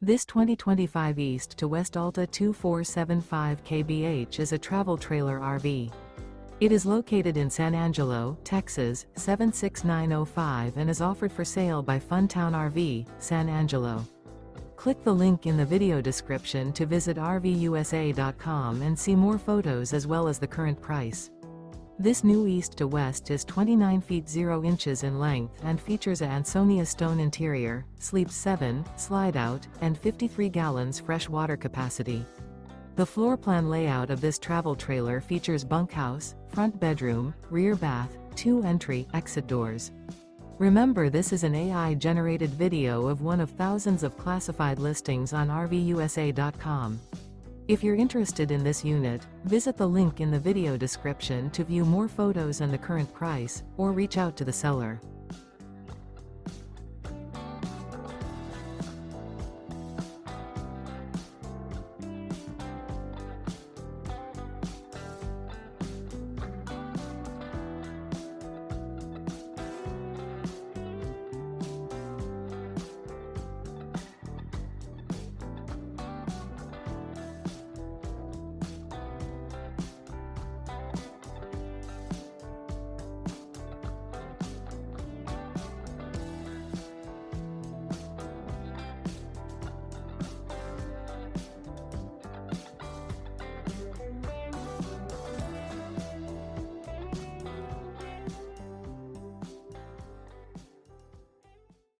This 2025 East to West Alta 2475 kbh is a travel trailer RV. It is located in San Angelo, Texas, 76905 and is offered for sale by Funtown RV, San Angelo. Click the link in the video description to visit RVUSA.com and see more photos as well as the current price. This new East to West is 29 feet 0 inches in length and features a ANSONIA Stone interior, sleeps 7, slide-out, and 53 gallons fresh water capacity. The floor plan layout of this travel trailer features bunkhouse, front bedroom, rear bath, 2 entry/exit doors. Remember, this is an AI-generated video of one of thousands of classified listings on RVUSA.com. If you're interested in this unit, visit the link in the video description to view more photos and the current price, or reach out to the seller.